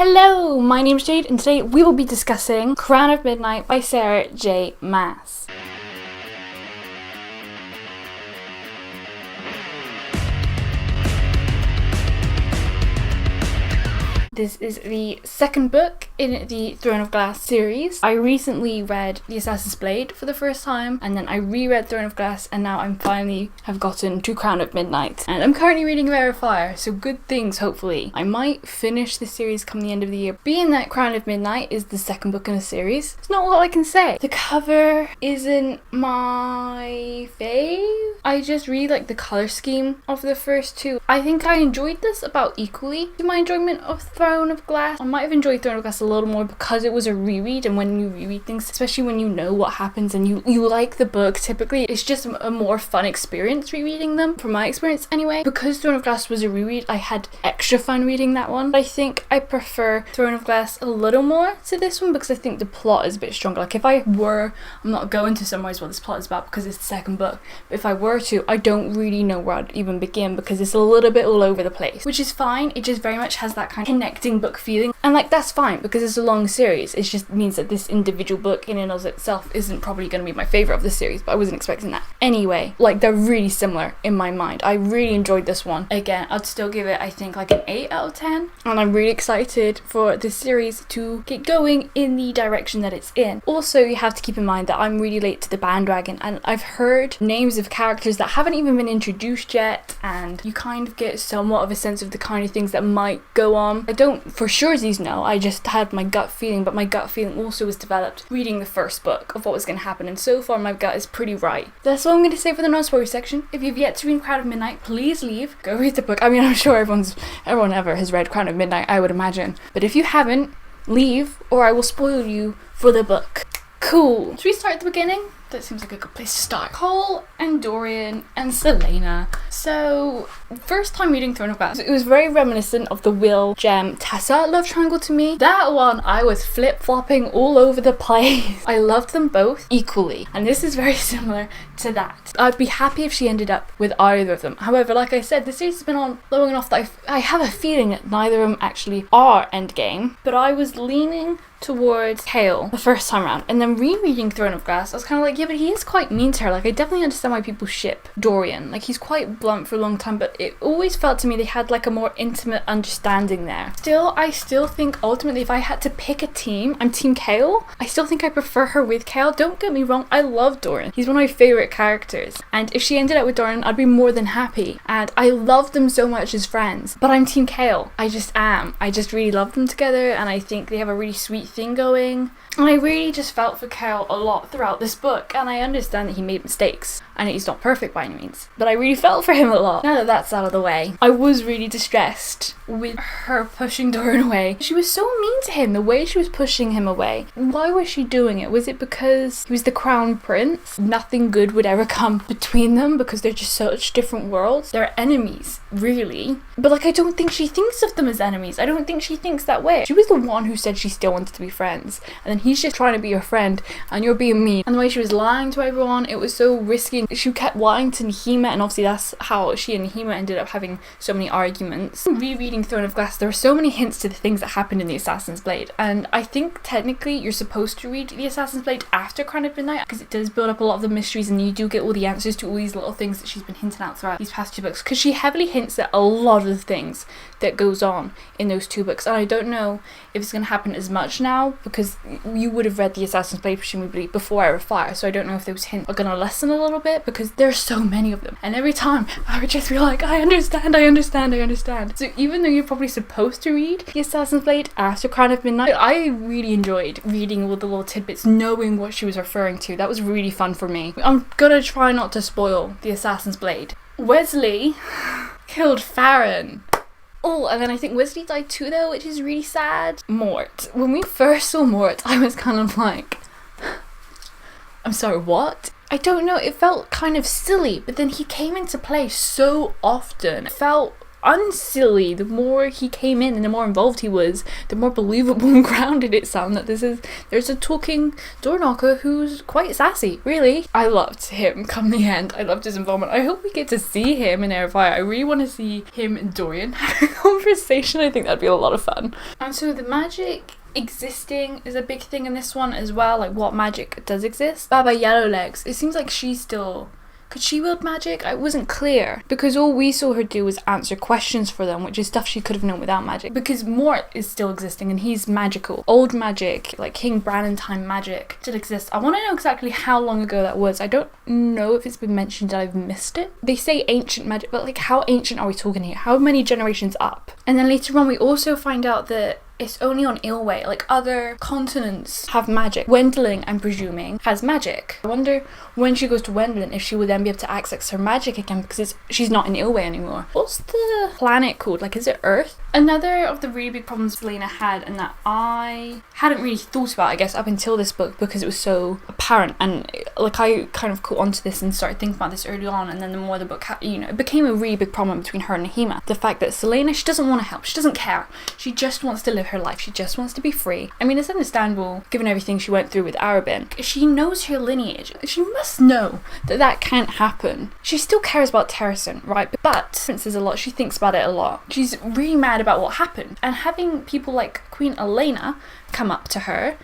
Hello, my name is Jade and today we will be discussing Crown of Midnight by Sarah J. Maas. This is the second book in the Throne of Glass series. I recently read The Assassin's Blade for the first time, and then I reread Throne of Glass, and now I'm finally have gotten to Crown of Midnight. And I'm currently reading Rare Fire, so good things, hopefully. I might finish the series come the end of the year. Being that Crown of Midnight is the second book in a series, there's not a lot I can say. The cover isn't my fave. I just really like the colour scheme of the first two. I think I enjoyed this about equally to my enjoyment of Throne of Glass. I might have enjoyed Throne of Glass a little more because it was a reread, and when you reread things, especially when you know what happens and you like the book, typically it's just a more fun experience rereading them, from my experience anyway. Because Throne of Glass was a reread, I had extra fun reading that one. I think I prefer Throne of Glass a little more to this one because I think the plot is a bit stronger. Like if I were, I'm not going to summarize what this plot is about because it's the second book, but if I were to, I don't really know where I'd even begin because it's a little bit all over the place, which is fine. It just very much has that kind of connecting book feeling, and like that's fine because it's a long series. It just means that this individual book in and of itself isn't probably going to be my favorite of the series, but I wasn't expecting that anyway. Like they're really similar in my mind. I really enjoyed this one. Again, I'd still give it, I think, like an 8 out of 10, and I'm really excited for this series to get going in the direction that it's in. Also, you have to keep in mind that I'm really late to the bandwagon, and I've heard names of characters that haven't even been introduced yet, and you kind of get somewhat of a sense of the kind of things that might go on. I don't for sure know, I just had my gut feeling, but my gut feeling also was developed reading the first book of what was going to happen, and so far my gut is pretty right. That's all I'm going to say for the non-spoiler section. If you've yet to read Crown of Midnight, please leave, go read the book. I mean, I'm sure everyone ever has read Crown of Midnight, I would imagine, but if you haven't, leave or I will spoil you for the book. Cool. Should we start at the beginning? That seems like a good place to start. Cole and Dorian and Selena. So, first time reading Throne of Glass, it was very reminiscent of the Will, Jem, Tessa love triangle to me. That one, I was flip-flopping all over the place. I loved them both equally, and this is very similar to that. I'd be happy if she ended up with either of them. However, like I said, the series has been on long enough that I have a feeling that neither of them actually are endgame, but I was leaning towards Kale the first time around, and then rereading Throne of Glass, I was kind of like, yeah, but he is quite mean to her. Like, I definitely understand why people ship Dorian. Like, he's quite blunt for a long time, but it always felt to me they had like a more intimate understanding there. I still think ultimately if I had to pick a team, I'm Team Kale. I still think I prefer her with Kale. Don't get me wrong, I love Dorian. He's one of my favorite characters, and if she ended up with Dorian, I'd be more than happy, and I love them so much as friends, but I'm Team Kale. I just am. I just really love them together, and I think they have a really sweet thing going. And I really just felt for Kale a lot throughout this book, and I understand that he made mistakes and he's not perfect by any means, but I really felt for him a lot. Now that that's out of the way, I was really distressed with her pushing Dorian away. She was so mean to him, the way she was pushing him away. Why was she doing it? Was it because he was the crown prince? Nothing good would ever come between them because they're just such different worlds. They're enemies, really. But like, I don't think she thinks of them as enemies. I don't think she thinks that way. She was the one who said she still wanted to be friends, and then he's just trying to be your friend and you're being mean. And the way she was lying to everyone, it was so risky. She kept lying to Nihima, and obviously that's how she and Nihima ended up having so many arguments. Rereading Throne of Glass, there are so many hints to the things that happened in The Assassin's Blade, and I think technically you're supposed to read The Assassin's Blade after Crown of Midnight because it does build up a lot of the mysteries, and you do get all the answers to all these little things that she's been hinting at throughout these past two books, because she heavily hints at a lot of the things that goes on in those two books. And I don't know if it's going to happen as much now because you would have read The Assassin's Blade presumably before Rare Fire, so I don't know if those hints are going to lessen a little bit because there's so many of them, and every time I would just be like, I understand. So even though you're probably supposed to read The Assassin's Blade after Crown of Midnight, I really enjoyed reading all the little tidbits, knowing what she was referring to. That was really fun for me. I'm gonna try not to spoil The Assassin's Blade. Wesley killed Farron. Oh, and then I think Wesley died too though, which is really sad. Mort. When we first saw Mort, I was kind of like, I'm sorry, what? I don't know, it felt kind of silly, but then he came into play so often. It felt unsilly. The more he came in and the more involved he was, the more believable and grounded it sounded. There's a talking door knocker who's quite sassy, really. I loved him come the end. I loved his involvement. I hope we get to see him in Heir of Fire. I really want to see him and Dorian have a conversation. I think that'd be a lot of fun. And so the magic existing is a big thing in this one as well, like what magic does exist. Baba Yellowlegs, it seems like could she wield magic? I wasn't clear, because all we saw her do was answer questions for them, which is stuff she could have known without magic. Because Mort is still existing and he's magical. Old magic, like King Brannon time magic, still exists. I want to know exactly how long ago that was. I don't know if it's been mentioned and I've missed it. They say ancient magic, but like how ancient are we talking here? How many generations up? And then later on we also find out that it's only on Ilway, like other continents have magic. Wendling, I'm presuming, has magic. I wonder when she goes to Wendling if she will then be able to access her magic again, because she's not in Ilway anymore. What's the planet called? Like, is it Earth? Another of the really big problems Selena had, and that I hadn't really thought about, I guess, up until this book, because it was so apparent, and like I kind of caught onto this and started thinking about this early on, and then the more the book it became a really big problem between her and Nahima. The fact that Selena, she doesn't want to help, she doesn't care, she just wants to live her life, she just wants to be free. I mean, it's understandable given everything she went through with Arabin. She knows her lineage, she must know that that can't happen. She still cares about Terrasen, right? But Princess a lot, she thinks about it a lot. She's really mad about what happened, and having people like Queen Elena come up to her,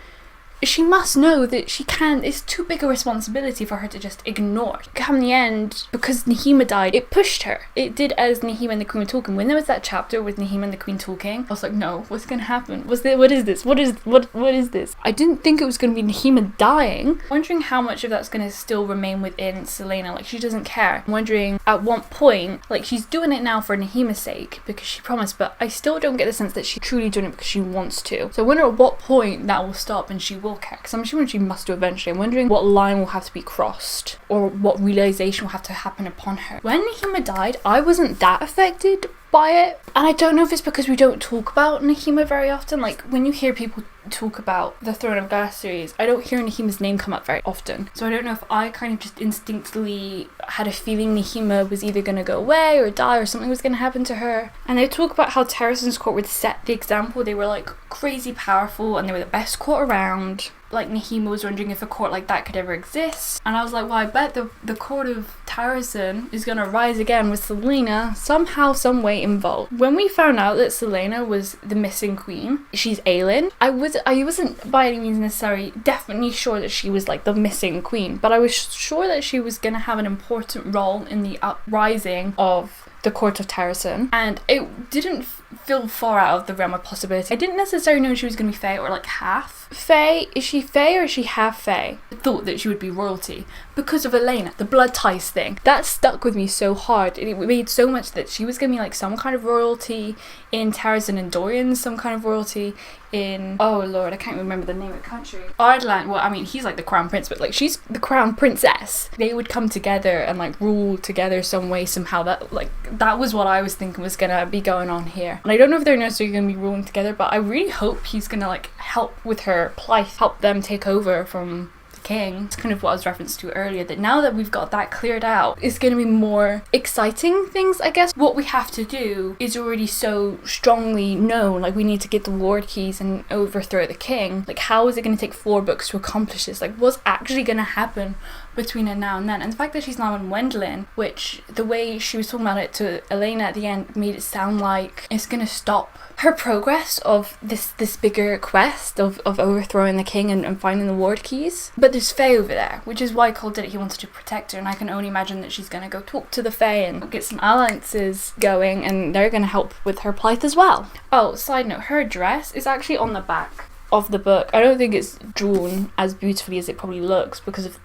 she must know that it's too big a responsibility for her to just ignore. Come the end, because Nahima died, it pushed her. It did, as Nahima and the Queen were talking. When there was that chapter with Nahima and the Queen talking, I was like, no, what's gonna happen? What is this? What is this? I didn't think it was gonna be Nahima dying. I'm wondering how much of that's gonna still remain within Selena, like she doesn't care. I'm wondering at what point, like she's doing it now for Nahima's sake, because she promised, but I still don't get the sense that she's truly doing it because she wants to. So I wonder at what point that will stop and she will care, because I'm assuming she must do eventually. I'm wondering what line will have to be crossed, or what realization will have to happen upon her. When Nahima died, I wasn't that affected by it, and I don't know if it's because we don't talk about Nahima very often. Like when you hear people talk about the Throne of Glass series, I don't hear Nahima's name come up very often, so I don't know if I kind of just instinctively had a feeling Nahima was either going to go away or die, or something was going to happen to her. And they talk about how Terrasen's court would set the example. They were like crazy powerful and they were the best court around. Like Nahima was wondering if a court like that could ever exist, and I was like, well, I bet the court of Terrasen is gonna rise again with Selena somehow, some way involved. When we found out that Selena was the missing queen, she's Aelin, I wasn't by any means necessarily definitely sure that she was like the missing queen, but I was sure that she was gonna have an important role in the uprising of the court of Terrasen, and it didn't feel far out of the realm of possibility. I didn't necessarily know she was going to be Fae or like half Fae. Is she Fae or is she half Fae? I thought that she would be royalty because of Elena, the blood ties thing. That stuck with me so hard. It made so much that she was going to be like some kind of royalty in Terrasen, and Dorian some kind of royalty in, oh lord, I can't remember the name of the country. Ardland, well, I mean, he's like the crown prince, but like she's the crown princess. They would come together and like rule together some way, somehow. That was what I was thinking was gonna be going on here. And I don't know if they're necessarily gonna be ruling together, but I really hope he's gonna like help with her plight, help them take over from king. It's kind of what I was referenced to earlier, that now that we've got that cleared out, it's going to be more exciting things, I guess. What we have to do is already so strongly known, like we need to get the ward keys and overthrow the king. Like how is it going to take 4 books to accomplish this? Like what's actually going to happen between it now and then? And the fact that she's now in Wendling, which the way she was talking about it to Elena at the end made it sound like it's going to stop her progress of this bigger quest of overthrowing the king and finding the ward keys. But there's Faye over there, which is why Cole did it. He wanted to protect her, and I can only imagine that she's going to go talk to the Faye and get some alliances going, and they're going to help with her plight as well. Oh, side note, her dress is actually on the back of the book. I don't think it's drawn as beautifully as it probably looks because of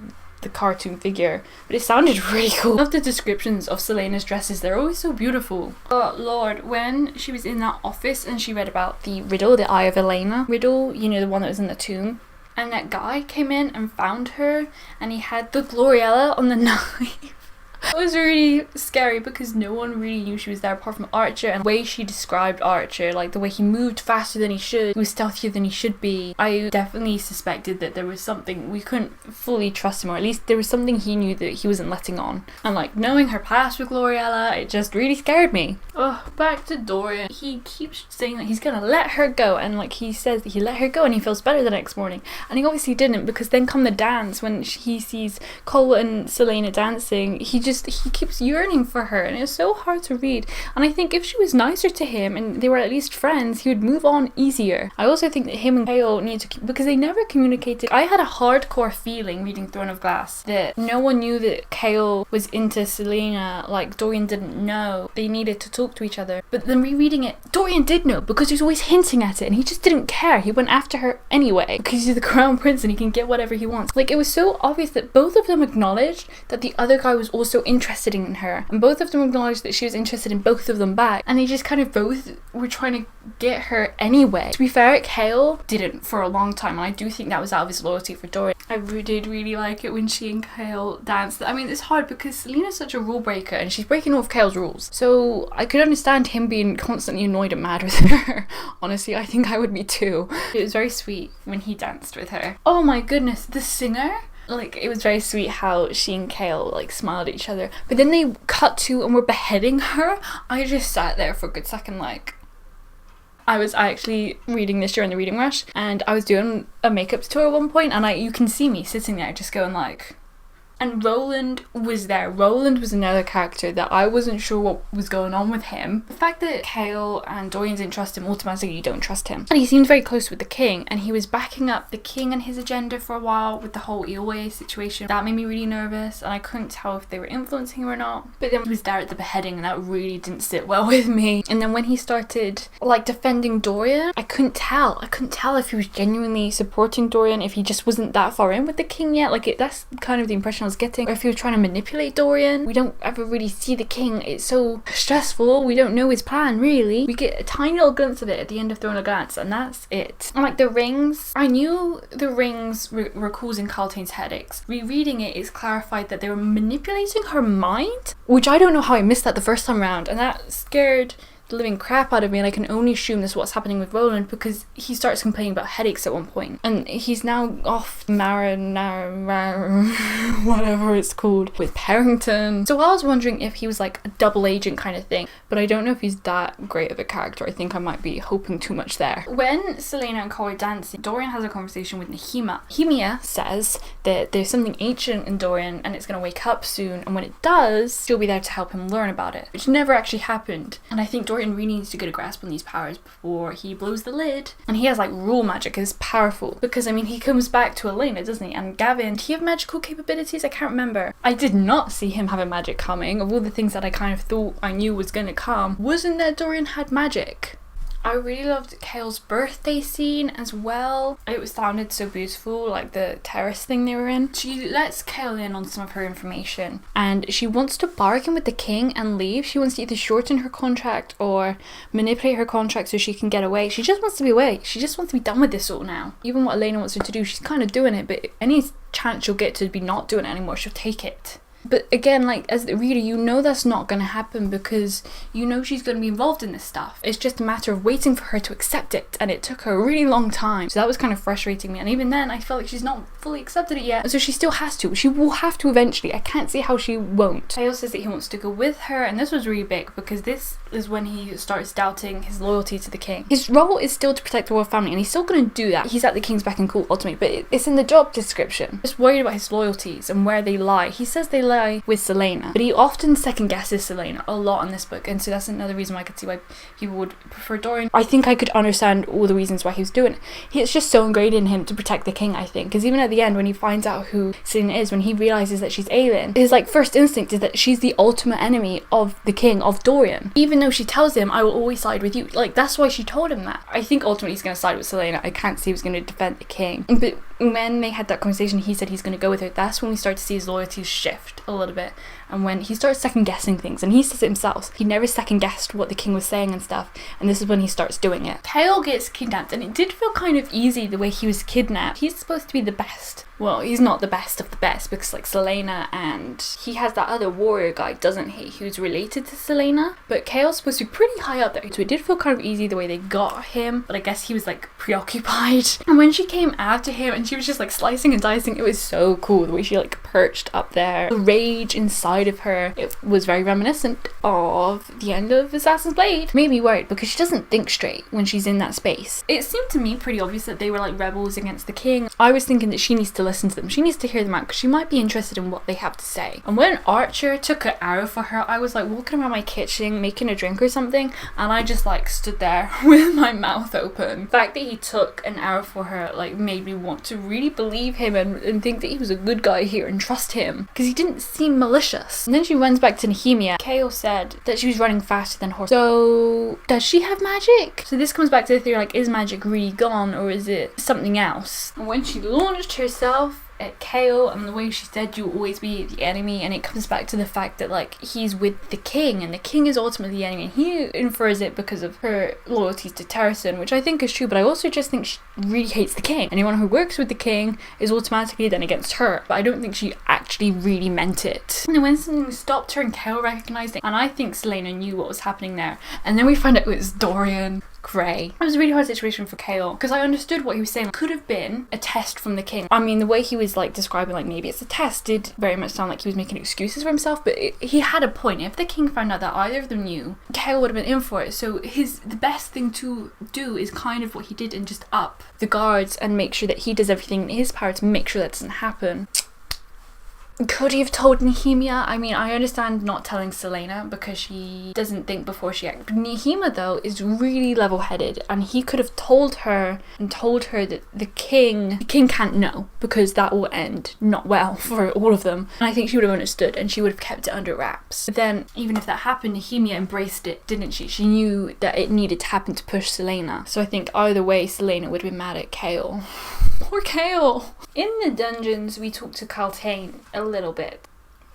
the cartoon figure, but it sounded really cool. I love the descriptions of Selena's dresses. They're always so beautiful. Oh lord, when she was in that office and she read about the riddle, the Eye of Elena riddle, you know, the one that was in the tomb, and that guy came in and found her and he had the Gloriella on the knife. It was really scary because no one really knew she was there apart from Archer, and the way she described Archer, like the way he moved faster than he should, he was stealthier than he should be. I definitely suspected that there was something, we couldn't fully trust him, or at least there was something he knew that he wasn't letting on. And like knowing her past with Gloriella, it just really scared me. Oh, back to Dorian. He keeps saying that he's gonna let her go, and like he says that he let her go and he feels better the next morning, and he obviously didn't, because then come the dance when he sees Cole and Selena dancing, he keeps yearning for her, and it's so hard to read. And I think if she was nicer to him and they were at least friends, he would move on easier. I also think that him and Kale need to, because they never communicated. I had a hardcore feeling reading Throne of Glass that no one knew that Kale was into Selena, like Dorian didn't know. They needed to talk to each other. But then rereading it, Dorian did know, because he was always hinting at it, and he just didn't care. He went after her anyway, because he's the crown prince and he can get whatever he wants. Like, it was so obvious that both of them acknowledged that the other guy was also interested in her, and both of them acknowledged that she was interested in both of them back, and they just kind of both were trying to get her anyway. To be fair, Kale didn't for a long time, and I do think that was out of his loyalty for Dorian. I did really like it when she and Kale danced. I mean, it's hard because Selena's such a rule breaker and she's breaking all of Kale's rules, so I could understand him being constantly annoyed and mad with her. Honestly, I think I would be too. It was very sweet when he danced with her. Oh my goodness, the singer? Like, it was very sweet how she and Kale like smiled at each other, but then they cut to and were beheading her. I just sat there for a good second, like, I was actually reading this during the reading rush, and I was doing a makeup tutorial at one point, and you can see me sitting there just going like, and Roland was there. Roland was another character that I wasn't sure what was going on with him. The fact that Kale and Dorian didn't trust him, automatically you don't trust him. And he seemed very close with the king, and he was backing up the king and his agenda for a while with the whole Eelway situation. That made me really nervous, and I couldn't tell if they were influencing him or not. But then he was there at the beheading, and that really didn't sit well with me. And then when he started like defending Dorian, I couldn't tell if he was genuinely supporting Dorian, if he just wasn't that far in with the king yet. Like, that's kind of the impression I was getting, or if he was trying to manipulate Dorian. We don't ever really see the king. It's so stressful. We don't know his plan, really. We get a tiny little glimpse of it at the end of Throne of Glass, and that's it. And like the rings, I knew the rings were causing Kaltain's headaches. Rereading it, it's clarified that they were manipulating her mind, which I don't know how I missed that the first time around, and that scared the living crap out of me, and I can only assume this is what's happening with Roland, because he starts complaining about headaches at one point, and he's now off whatever it's called, with Parrington. So I was wondering if he was like a double agent kind of thing, but I don't know if he's that great of a character. I think I might be hoping too much there. When Selena and Cole are dancing, Dorian has a conversation with Nehemia. Nehemia says that there's something ancient in Dorian and it's going to wake up soon, and when it does, she'll be there to help him learn about it, which never actually happened. And I think Dorian really needs to get a grasp on these powers before he blows the lid. And he has like rule magic, is powerful, because I mean he comes back to Elena, doesn't he? And Gavin, do he have magical capabilities? I can't remember. I did not see him having magic coming. Of all the things that I kind of thought I knew was gonna come, wasn't that Dorian had magic. I really loved Kale's birthday scene as well. It sounded so beautiful, like the terrace thing they were in. She lets Kale in on some of her information, and she wants to bargain with the king and leave. She wants to either shorten her contract or manipulate her contract so she can get away. She just wants to be away. She just wants to be done with this all now. Even what Elena wants her to do, she's kind of doing it, but any chance she'll get to be not doing it anymore, she'll take it. But again, like, as the reader, you know that's not going to happen, because you know she's going to be involved in this stuff. It's just a matter of waiting for her to accept it, and it took her a really long time. So that was kind of frustrating me, and even then I felt like she's not fully accepted it yet, so she still has to. She will have to eventually. I can't see how she won't. Kale says that he wants to go with her, and this was really big, because this is when he starts doubting his loyalty to the king. His role is still to protect the royal family, and he's still going to do that. He's at the king's beck and call ultimately, but it's in the job description. Just worried about his loyalties and where they lie. He says they lie with Selena, but he often second guesses Selena a lot in this book, and so that's another reason why I could see why people would prefer Dorian. I think I could understand all the reasons why he was doing it. It's just so ingrained in him to protect the king, I think, because even at the end when he finds out who Selena is, when he realizes that she's Aelin, his like first instinct is that she's the ultimate enemy of the king, of Dorian, even though she tells him, I will always side with you. Like, that's why she told him that. I think ultimately he's going to side with Selena. I can't see he was going to defend the king, but when they had that conversation, he said he's going to go with her. That's when we start to see his loyalties shift a little bit. And when he starts second guessing things, and he says it himself, he never second guessed what the king was saying and stuff, and this is when he starts doing it. Kale gets kidnapped, and it did feel kind of easy the way he was kidnapped. He's supposed to be the best. Well, he's not the best of the best, because like Selena, and he has that other warrior guy, doesn't he, who's related to Selena, but Kale's supposed to be pretty high up there, so it did feel kind of easy the way they got him, but I guess he was like preoccupied. And when she came after him and she was just like slicing and dicing, it was so cool the way she like perched up there, the rage inside of her. It was very reminiscent of the end of Assassin's Blade. Made me worried because she doesn't think straight when she's in that space. It seemed to me pretty obvious that they were like rebels against the king. I was thinking that she needs to listen to them. She needs to hear them out because she might be interested in what they have to say. And when Archer took an arrow for her, I was like walking around my kitchen making a drink or something, and I just like stood there with my mouth open. The fact that he took an arrow for her like made me want to really believe him and think that he was a good guy here and trust him, because he didn't seem malicious. And then she runs back to Nehemia. Kale said that she was running faster than horse. So does she have magic? So this comes back to the theory, like, is magic really gone or is it something else? And when she launched herself at Kale, and the way she said you'll always be the enemy, and it comes back to the fact that like he's with the king and the king is ultimately the enemy, and he infers it because of her loyalties to Terrason, which I think is true, but I also just think she really hates the king. Anyone who works with the king is automatically then against her, but I don't think she actually really meant it. And then when something stopped her and Kale recognized it, and I think Selena knew what was happening there, and then we find out it was Dorian Gray. It was a really hard situation for Kale because I understood what he was saying could have been a test from the king. I mean, the way he was like describing like maybe it's a test did very much sound like he was making excuses for himself, but he had a point. If the king found out that either of them knew, Kale would have been in for it. So the best thing to do is kind of what he did and just up the guards and make sure that he does everything in his power to make sure that doesn't happen. Could he have told Nehemia? I mean, I understand not telling Selena because she doesn't think before she acts. Nehemia, though, is really level-headed, and he could have told her that the king can't know, because that will end not well for all of them. And I think she would have understood, and she would have kept it under wraps. But then, even if that happened, Nehemia embraced it, didn't she? She knew that it needed to happen to push Selena. So I think either way, Selena would have been mad at Kale. Poor Kale! In the dungeons, we talked to Kaltain a little bit.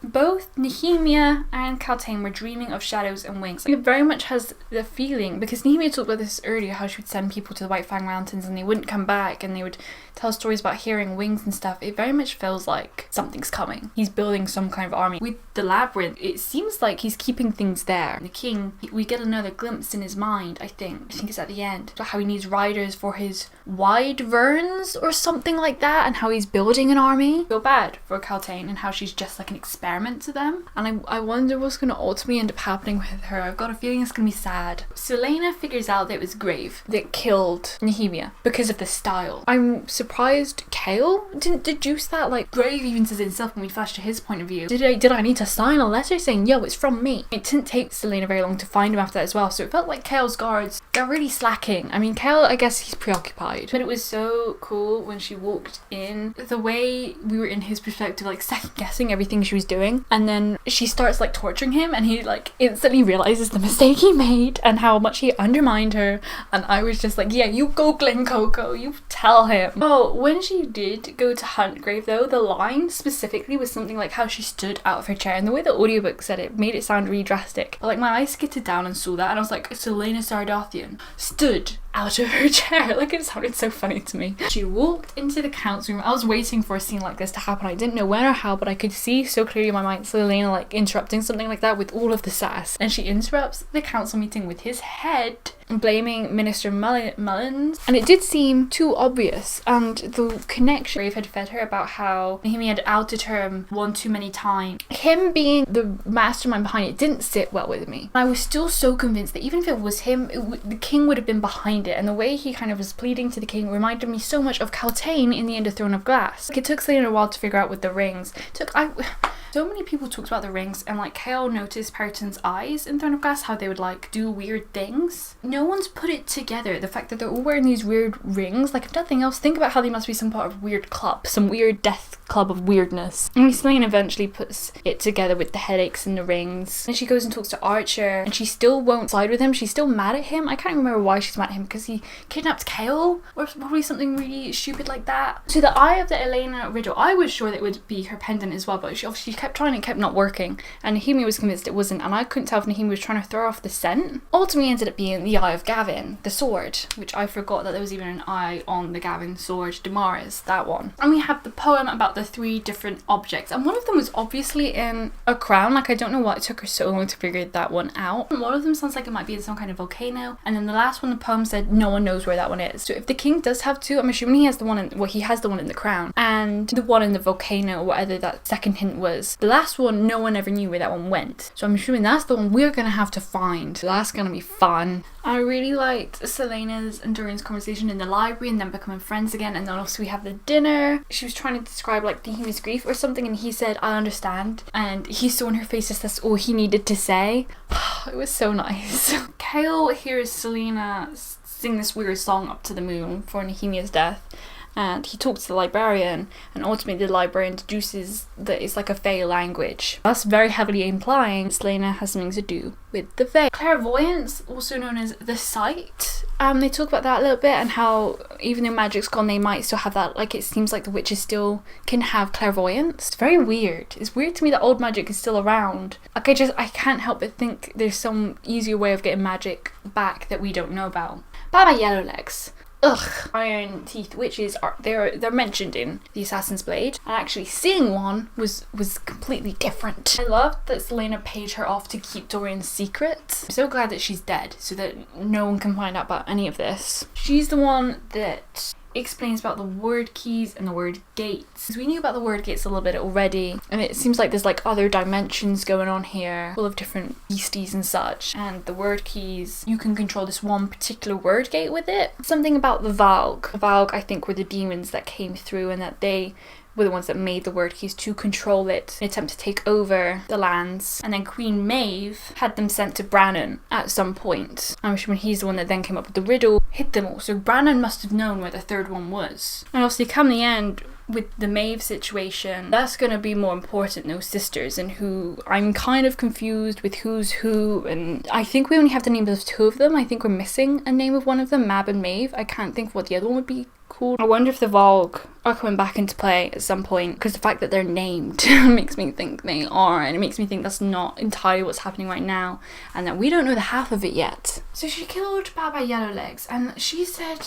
Both Nehemia and Kaltain were dreaming of shadows and wings. It very much has the feeling, because Nehemia talked about this earlier, how she would send people to the White Fang Mountains and they wouldn't come back, and they would tell stories about hearing wings and stuff. It very much feels like something's coming. He's building some kind of army. With the Labyrinth, it seems like he's keeping things there. The king, we get another glimpse in his mind, I think it's at the end, about how he needs riders for his Wyverns or something like that, and how he's building an army. I feel bad for Kaltain and how she's just like an experiment to them, and I wonder what's going to ultimately end up happening with her. I've got a feeling it's going to be sad. Selena figures out that it was Grave that killed Nehemia because of the style. I'm surprised Kale didn't deduce that. Like, Grave even says it himself when we flash to his point of view. Did I need to sign a letter saying, yo, it's from me? It didn't take Selena very long to find him after that as well, so it felt like Kale's guards, they're really slacking. I mean, Kale, I guess he's preoccupied, but it was so cool when she walked in, the way we were in his perspective, like second guessing everything she was doing, and then she starts like torturing him, and he like instantly realizes the mistake he made and how much he undermined her, and I was just like, yeah, you go Glen Coco, you tell him. Oh, when she did go to hunt Grave though, the line specifically was something like how she stood out of her chair, and the way the audiobook said it made it sound really drastic. Like, my eyes skitted down and saw that, and I was like, Selena Sardathian stood out of her chair. Like, it sounded so funny to me. She walked into the council room. I was waiting for a scene like this to happen. I didn't know when or how, but I could see so clearly in my mind Selena like interrupting something like that with all of the sass, and she interrupts the council meeting with his head blaming Minister Mullins, and it did seem too obvious, and the connection Grave had fed her about how Nehemia had outed her one too many times. Him being the mastermind behind it didn't sit well with me. I was still so convinced that even if it was him, the king would have been behind it, and the way he kind of was pleading to the king reminded me so much of Kaltain in the end of Throne of Glass. Like, it took Selena a while to figure out with the rings. So many people talked about the rings, and like Kale noticed Perton's eyes in Throne of Glass, how they would like do weird things. No one's put it together, the fact that they're all wearing these weird rings. Like, if nothing else, think about how they must be some part of a weird club, some weird death club of weirdness. And Selena eventually puts it together with the headaches and the rings. And she goes and talks to Archer, and she still won't side with him. She's still mad at him. I can't remember why she's mad at him, because he kidnapped Kale, or probably something really stupid like that. So the eye of the Elena riddle, I was sure that it would be her pendant as well, but she obviously kept trying and kept not working, and Nahimi was convinced it wasn't, and I couldn't tell if Nahimi was trying to throw off the scent. Ultimately ended up being the eye of Gavin, the sword, which I forgot that there was even an eye on the Gavin sword, Damaris, that one. And we have the poem about the 3 different objects, and one of them was obviously in a crown. Like, I don't know why it took her so long to figure that one out. And one of them sounds like it might be in some kind of volcano, and then the last one, the poem said no one knows where that one is. So if the king does have 2, I'm assuming he has the one in, well, he has the one in the crown and the one in the volcano, or whatever that second hint was. The last one, no one ever knew where that one went, so I'm assuming that's the one we're gonna have to find. So that's gonna be fun. I really liked Selena's and Dorian's conversation in the library, and then becoming friends again, and then also we have the dinner. She was trying to describe like Nahima's grief or something, and he said, I understand, and he saw in her face that that's all he needed to say. It was so nice. Kale hears Selena sing this weird song up to the moon for Nehemiah's death, and he talks to the librarian, and ultimately the librarian deduces that it's like a Fae language. That's very heavily implying Selena has something to do with the Fae. Clairvoyance, also known as the sight. They talk about that a little bit, and how even though magic's gone, they might still have that. Like, it seems like the witches still can have clairvoyance. It's very weird. It's weird to me that old magic is still around. Like, I can't help but think there's some easier way of getting magic back that we don't know about. Baba Yellowlegs. Ugh. Iron Teeth witches are they're mentioned in the Assassin's Blade, and actually seeing one was completely different. I loved that Selena paid her off to keep Dorian's secret. I'm so glad that she's dead, so that no one can find out about any of this. She's the one that explains about the word keys and the word gates. We knew about the word gates a little bit already, and it seems like there's like other dimensions going on here, full of different beasties and such. And the word keys, you can control this one particular word gate with it. Something about the Valg. The Valg, I think, were the demons that came through, and that they were the ones that made the word keys to control it, in an attempt to take over the lands. And then Queen Maeve had them sent to Brannon at some point. I'm sure when he's the one that then came up with the riddle, hit them all. So Brannon must have known where the third one was. And obviously come the end, with the Maeve situation, that's going to be more important, those sisters, and who I'm kind of confused with who's who. And I think we only have the names of 2 of them. I think we're missing a name of one of them, Mab and Maeve. I can't think of what the other one would be called. I wonder if the Valg are coming back into play at some point, because the fact that they're named makes me think they are, and it makes me think that's not entirely what's happening right now, and that we don't know the half of it yet. So she killed Baba Yellowlegs, and she said,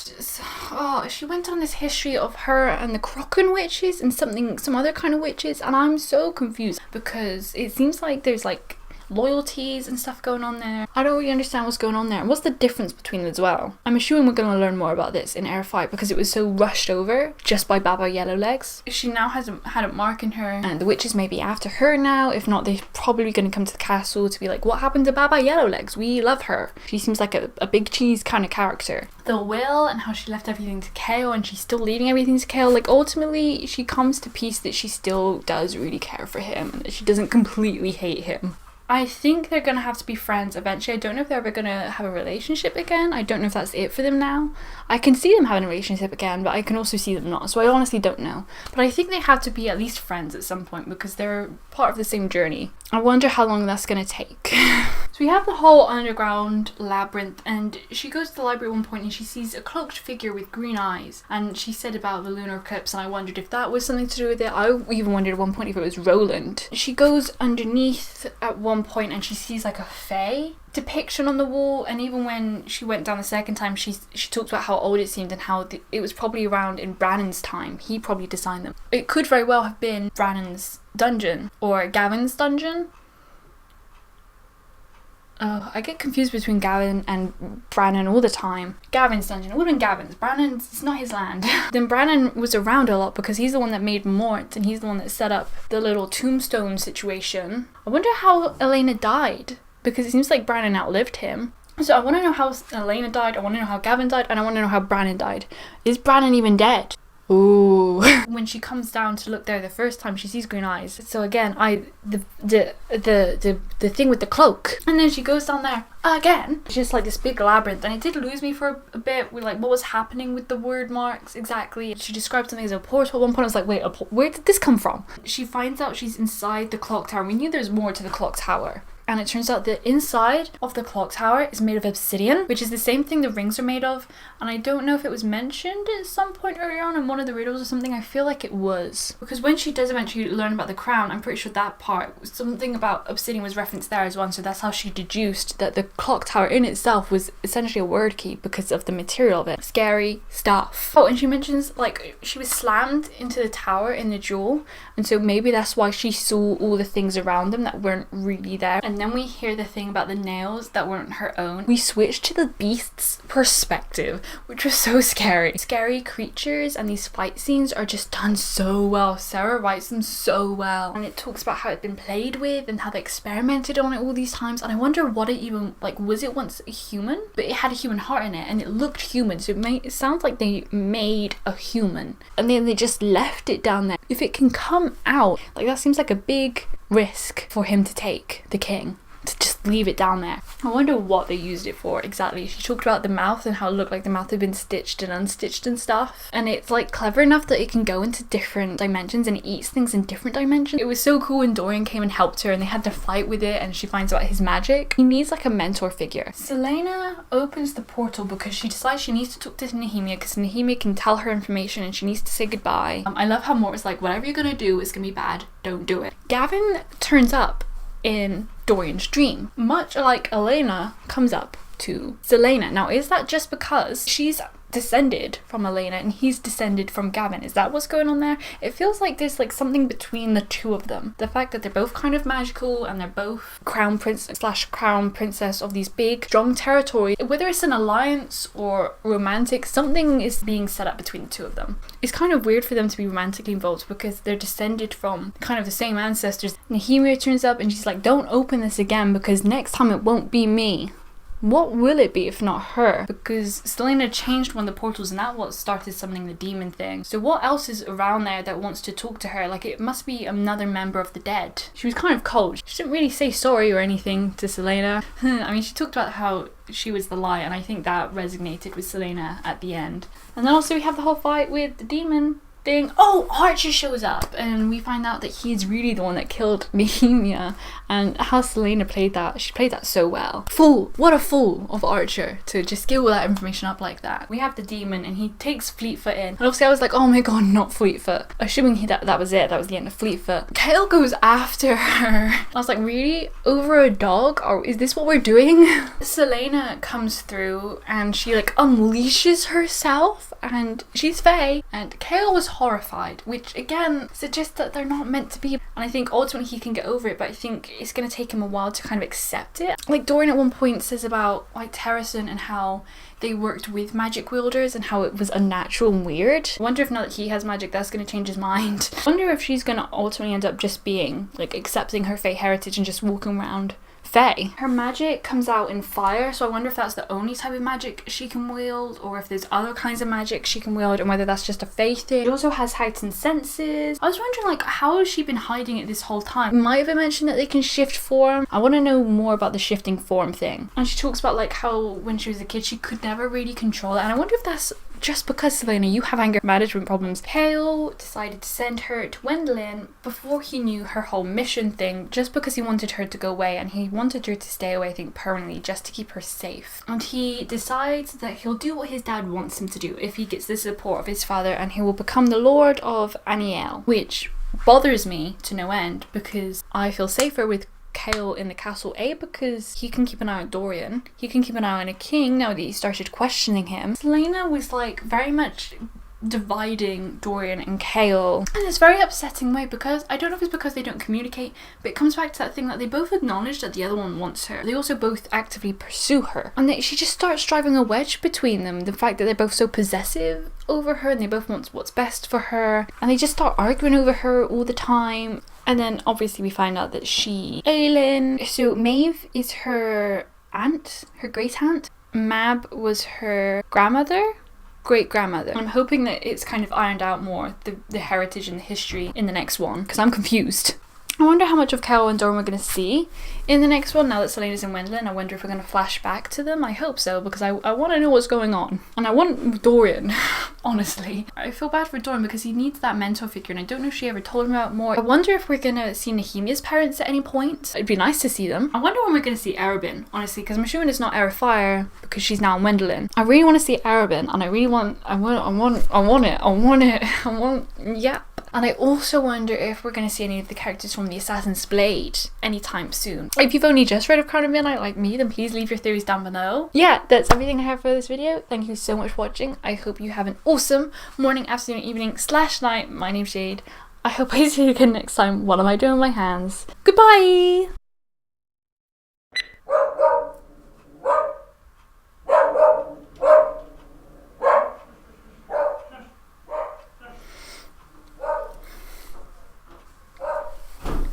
she went on this history of her and the Crocken witches and some other kind of witches, and I'm so confused, because it seems like there's like loyalties and stuff going on there. I don't really understand what's going on there, and what's the difference between them as well. I'm assuming we're going to learn more about this in Air Fight, because it was so rushed over just by Baba Yellowlegs. She now had a mark in her, and the witches may be after her now. If not, they're probably going to come to the castle to be like, what happened to Baba Yellowlegs? We love her. She seems like a big cheese kind of character. The will, and how she left everything to Kale, and she's still leaving everything to Kale. Like, ultimately she comes to peace that she still does really care for him, and that she doesn't completely hate him. I think they're going to have to be friends eventually. I don't know if they're ever going to have a relationship again. I don't know if that's it for them now. I can see them having a relationship again, but I can also see them not. So I honestly don't know. But I think they have to be at least friends at some point, because they're part of the same journey. I wonder how long that's going to take. So we have the whole underground labyrinth, and she goes to the library at one point and she sees a cloaked figure with green eyes. And she said about the lunar eclipse, and I wondered if that was something to do with it. I even wondered at one point if it was Roland. She goes underneath at one point and she sees like a fae depiction on the wall, and even when she went down the second time, she talked about how old it seemed, and how it was probably around in Brannon's time. He probably designed them. It could very well have been Brannon's dungeon or Gavin's dungeon. Oh, I get confused between Gavin and Brannon all the time. Gavin's dungeon. It would have been Gavin's. Brannon's, it's not his land. Then Brannon was around a lot because he's the one that made Mort, and he's the one that set up the little tombstone situation. I wonder how Elena died, because it seems like Brannon outlived him. So I want to know how Elena died, I want to know how Gavin died, and I want to know how Brannon died. Is Brannon even dead? Ooh. When she comes down to look there the first time, she sees green eyes. So again, the thing with the cloak. And then she goes down there again. It's just like this big labyrinth, and it did lose me for a bit with like what was happening with the word marks exactly. She described something as a portal. At one point I was like, wait, where did this come from? She finds out she's inside the clock tower. We knew there's more to the clock tower. And it turns out the inside of the clock tower is made of obsidian, which is the same thing the rings are made of. And I don't know if it was mentioned at some point earlier on in one of the riddles or something. I feel like it was. Because when she does eventually learn about the crown, I'm pretty sure that part, something about obsidian was referenced there as well. So that's how she deduced that the clock tower in itself was essentially a word key because of the material of it. Scary stuff. Oh, and she mentions like she was slammed into the tower in the jewel. And so maybe that's why she saw all the things around them that weren't really there. And then we hear the thing about the nails that weren't her own. We switched to the beast's perspective, which was so scary. Scary creatures and these fight scenes are just done so well. Sarah writes them so well. And it talks about how it's been played with and how they experimented on it all these times. And I wonder what it even, like, was it once a human? But it had a human heart in it and it looked human. So it sounds like they made a human and then they just left it down there. If it can come out, like that seems like a big risk for him to take, the king, to just leave it down there. I wonder what they used it for exactly. She talked about the mouth and how it looked like the mouth had been stitched and unstitched and stuff, and it's like clever enough that it can go into different dimensions and it eats things in different dimensions. It was so cool when Dorian came and helped her and they had to fight with it and she finds out his magic. He needs like a mentor figure. Selena opens the portal because she decides she needs to talk to Nehemia because Nehemia can tell her information and she needs to say goodbye. I love how Mort's like, whatever you're gonna do is gonna be bad, don't do it. Gavin turns up in Dorian's dream, much like Elena comes up to Selena. Now, is that just because she's descended from Elena and he's descended from Gavin? Is that what's going on there? It feels like there's like something between the two of them. The fact that they're both kind of magical and they're both crown prince / crown princess of these big strong territories. Whether it's an alliance or romantic, something is being set up between the two of them. It's kind of weird for them to be romantically involved because they're descended from kind of the same ancestors. Nehemia turns up and she's like, don't open this again because next time it won't be me. What will it be if not her? Because Selena changed one of the portals and that's what started summoning the demon thing. So what else is around there that wants to talk to her? Like, it must be another member of the dead. She was kind of cold. She didn't really say sorry or anything to Selena. I mean, she talked about how she was the lie and I think that resonated with Selena at the end. And then also we have the whole fight with the demon thing. Oh, Archer shows up and we find out that he's really the one that killed Nehemia, and how Selena played that. She played that so well. Fool! What a fool of Archer to just give all that information up like that. We have the demon and he takes Fleetfoot in. And obviously I was like, oh my god, not Fleetfoot. Assuming that was it. That was the end of Fleetfoot. Kale goes after her. I was like, really? Over a dog? Or is this what we're doing? Selena comes through and she like unleashes herself and she's Fae. And Kale was horrified, which again suggests that they're not meant to be. And I think ultimately he can get over it, but I think it's going to take him a while to kind of accept it. Like Dorian at one point says about like Terrason and how they worked with magic wielders and how it was unnatural and weird. I wonder if now that he has magic that's going to change his mind. I wonder if she's going to ultimately end up just being like accepting her Fae heritage and just walking around Fae. Her magic comes out in fire, so I wonder if that's the only type of magic she can wield or if there's other kinds of magic she can wield and whether that's just a Fae thing. She also has heightened senses. I was wondering like how has she been hiding it this whole time? Might have mentioned that they can shift form. I want to know more about the shifting form thing. And she talks about like how when she was a kid she could never really control it, and I wonder if that's just because, Selena, you have anger management problems. Kale decided to send her to Gwendolyn before he knew her whole mission thing, just because he wanted her to go away, and he wanted her to stay away, I think, permanently, just to keep her safe. And he decides that he'll do what his dad wants him to do if he gets the support of his father, and he will become the Lord of Aniel, which bothers me to no end because I feel safer with Kale in the castle, because he can keep an eye on Dorian, he can keep an eye on a king now that he started questioning him. Selena was like very much dividing Dorian and Kale in this very upsetting way, because I don't know if it's because they don't communicate, but it comes back to that thing that they both acknowledge that the other one wants her. They also both actively pursue her, and she just starts driving a wedge between them. The fact that they're both so possessive over her and they both want what's best for her, and they just start arguing over her all the time. And then obviously we find out that Aelin, so Maeve is her aunt, her great aunt. Mab was her grandmother, great-grandmother. I'm hoping that it's kind of ironed out more, the heritage and the history in the next one, because I'm confused. I wonder how much of Kale and Dorian we're going to see in the next one now that Selena's in Wendland. I wonder if we're going to flash back to them. I hope so, because I want to know what's going on. And I want Dorian, honestly. I feel bad for Dorian because he needs that mentor figure, and I don't know if she ever told him about more. I wonder if we're going to see Nehemia's parents at any point. It'd be nice to see them. I wonder when we're going to see Arabin, honestly, because I'm assuming it's not Fire because she's now in Wendland. I really want to see Arabin, and I want it. Yeah. And I also wonder if we're going to see any of the characters from the Assassin's Blade anytime soon. If you've only just read of Crown of Midnight like me, then please leave your theories down below. Yeah, that's everything I have for this video. Thank you so much for watching. I hope you have an awesome morning, afternoon, evening / night. My name's Jade. I hope I see you again next time. What am I doing with my hands? Goodbye!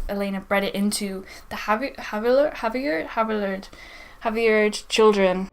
Elena bred it into the Havyard children.